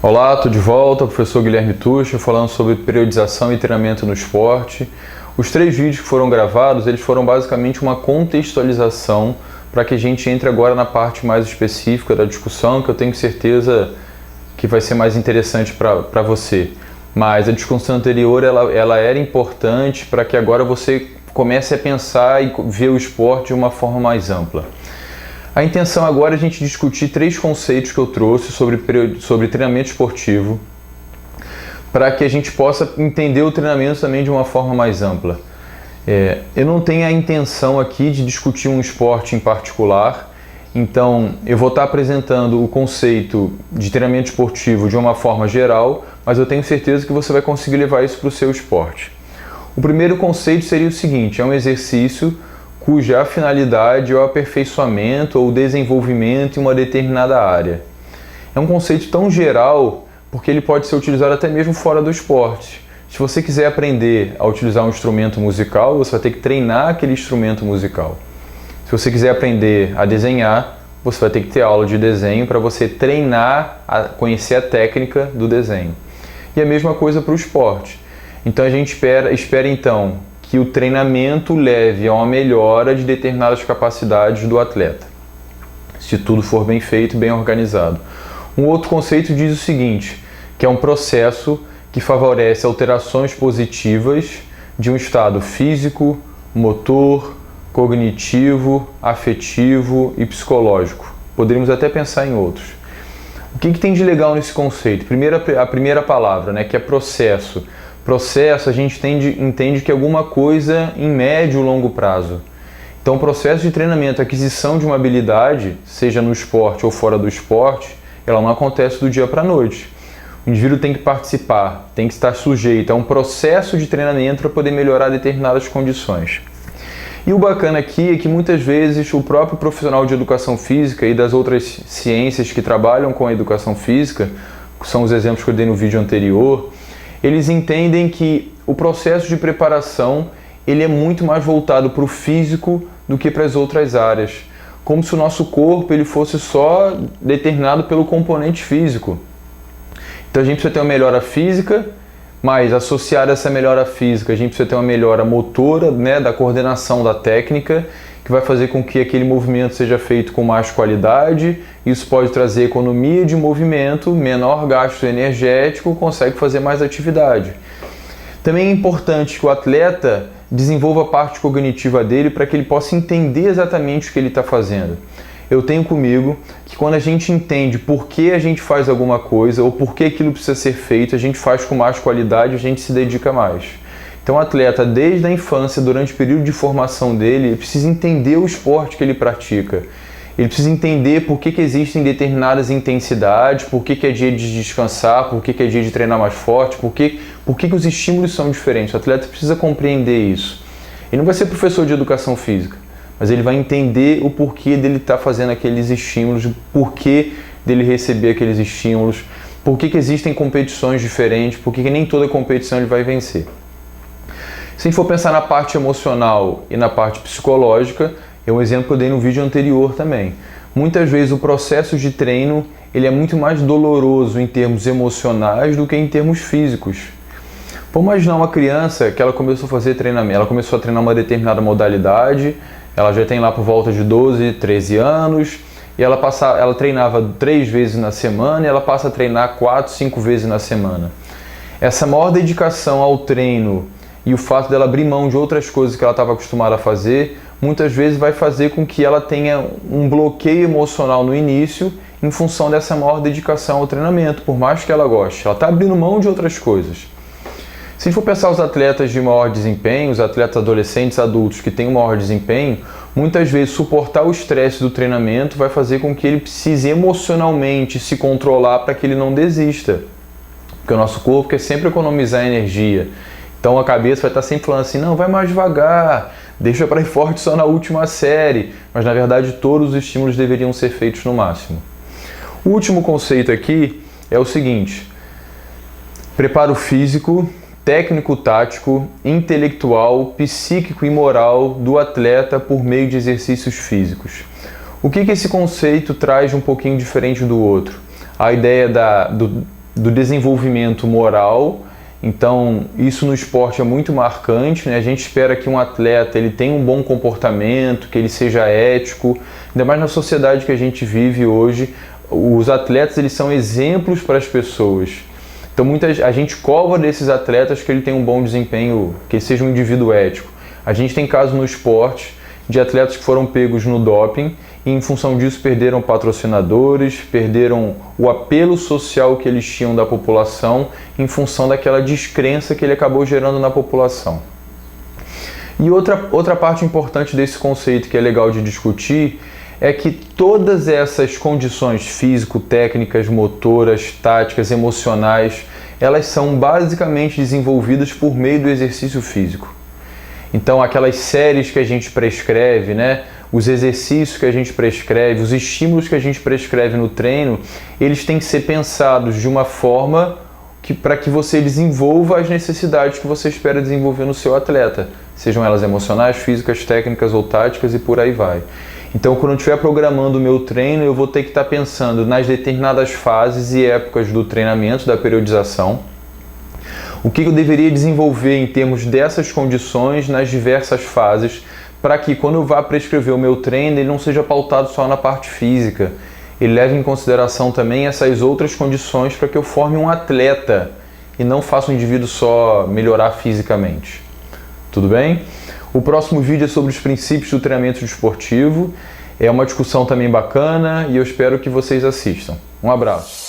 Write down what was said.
Olá, estou de volta, professor Guilherme Tuxa, falando sobre periodização e treinamento no esporte. Os 3 vídeos que foram gravados, eles foram basicamente uma contextualização para que a gente entre agora na parte mais específica da discussão, que eu tenho certeza que vai ser mais interessante para você. Mas a discussão anterior, ela era importante para que agora você comece a pensar e ver o esporte de uma forma mais ampla. A intenção agora é a gente discutir 3 conceitos que eu trouxe sobre treinamento esportivo, para que a gente possa entender o treinamento também de uma forma mais ampla. Eu não tenho a intenção aqui de discutir um esporte em particular, então eu vou estar apresentando o conceito de treinamento esportivo de uma forma geral, mas eu tenho certeza que você vai conseguir levar isso para o seu esporte. O primeiro conceito seria o seguinte: é um exercício cuja finalidade é o aperfeiçoamento ou desenvolvimento em uma determinada área. É um conceito tão geral porque ele pode ser utilizado até mesmo fora do esporte. Se você quiser aprender a utilizar um instrumento musical, você vai ter que treinar aquele instrumento musical. Se você quiser aprender a desenhar, você vai ter que ter aula de desenho para você treinar a conhecer a técnica do desenho. E a mesma coisa para o esporte. Então a gente espera então que o treinamento leve a uma melhora de determinadas capacidades do atleta, se tudo for bem feito e bem organizado. Um outro conceito diz o seguinte, que é um processo que favorece alterações positivas de um estado físico, motor, cognitivo, afetivo e psicológico. Poderíamos até pensar em outros. O que tem de legal nesse conceito? A primeira palavra, né, que é processo. Processo, a gente entende que é alguma coisa em médio ou longo prazo. Então, o processo de treinamento, aquisição de uma habilidade, seja no esporte ou fora do esporte, ela não acontece do dia para a noite. O indivíduo tem que participar, tem que estar sujeito a um processo de treinamento para poder melhorar determinadas condições. E o bacana aqui é que muitas vezes o próprio profissional de educação física e das outras ciências que trabalham com a educação física, que são os exemplos que eu dei no vídeo anterior, eles entendem que o processo de preparação ele é muito mais voltado para o físico do que para as outras áreas. Como se o nosso corpo ele fosse só determinado pelo componente físico. Então a gente precisa ter uma melhora física, mas associada a essa melhora física, a gente precisa ter uma melhora motora, né, da coordenação da técnica, que vai fazer com que aquele movimento seja feito com mais qualidade. Isso pode trazer economia de movimento, menor gasto energético, consegue fazer mais atividade. Também é importante que o atleta desenvolva a parte cognitiva dele para que ele possa entender exatamente o que ele está fazendo. Eu tenho comigo que quando a gente entende por que a gente faz alguma coisa ou por que aquilo precisa ser feito, a gente faz com mais qualidade, a gente se dedica mais. Então o atleta, desde a infância, durante o período de formação dele, ele precisa entender o esporte que ele pratica. Ele precisa entender por que existem determinadas intensidades, por que é dia de descansar, por que é dia de treinar mais forte, por que os estímulos são diferentes. O atleta precisa compreender isso. Ele não vai ser professor de educação física, mas ele vai entender o porquê dele estar fazendo aqueles estímulos, o porquê dele receber aqueles estímulos, por que existem competições diferentes, por que nem toda competição ele vai vencer. Se a gente for pensar na parte emocional e na parte psicológica, é um exemplo que eu dei no vídeo anterior também. Muitas vezes o processo de treino ele é muito mais doloroso em termos emocionais do que em termos físicos. Vamos imaginar uma criança que ela começou a fazer treinamento, ela começou a treinar uma determinada modalidade, ela já tem lá por volta de 12, 13 anos, e ela treinava 3 vezes na semana e ela passa a treinar 4, 5 vezes na semana. Essa maior dedicação ao treino e o fato dela abrir mão de outras coisas que ela estava acostumada a fazer, muitas vezes vai fazer com que ela tenha um bloqueio emocional no início em função dessa maior dedicação ao treinamento, por mais que ela goste. Ela está abrindo mão de outras coisas. Se a gente for pensar os atletas de maior desempenho, os atletas adolescentes, adultos que têm um maior desempenho, muitas vezes suportar o estresse do treinamento vai fazer com que ele precise emocionalmente se controlar para que ele não desista. Porque o nosso corpo quer sempre economizar energia. Então a cabeça vai estar sempre falando assim, não, vai mais devagar, deixa para ir forte só na última série. Mas na verdade todos os estímulos deveriam ser feitos no máximo. O último conceito aqui é o seguinte: preparo físico, técnico-tático, intelectual, psíquico e moral do atleta por meio de exercícios físicos. O que esse conceito traz um pouquinho diferente do outro? A ideia do desenvolvimento moral. Então, isso no esporte é muito marcante, né? A gente espera que um atleta ele tenha um bom comportamento, que ele seja ético, ainda mais na sociedade que a gente vive hoje. Os atletas eles são exemplos para as pessoas. Então, a gente cobra desses atletas que ele tenha um bom desempenho, que ele seja um indivíduo ético. A gente tem casos no esporte de atletas que foram pegos no doping e em função disso perderam patrocinadores, perderam o apelo social que eles tinham da população em função daquela descrença que ele acabou gerando na população. E outra parte importante desse conceito que é legal de discutir é que todas essas condições físico-técnicas, motoras, táticas, emocionais, elas são basicamente desenvolvidas por meio do exercício físico. Então, aquelas séries que a gente prescreve, né? Os exercícios que a gente prescreve, os estímulos que a gente prescreve no treino, eles têm que ser pensados de uma forma para que você desenvolva as necessidades que você espera desenvolver no seu atleta, sejam elas emocionais, físicas, técnicas ou táticas e por aí vai. Então, quando eu estiver programando o meu treino, eu vou ter que estar pensando nas determinadas fases e épocas do treinamento, da periodização, o que eu deveria desenvolver em termos dessas condições nas diversas fases, para que quando eu vá prescrever o meu treino, ele não seja pautado só na parte física. Ele leve em consideração também essas outras condições para que eu forme um atleta e não faça o indivíduo só melhorar fisicamente. Tudo bem? O próximo vídeo é sobre os princípios do treinamento desportivo. É uma discussão também bacana e eu espero que vocês assistam. Um abraço!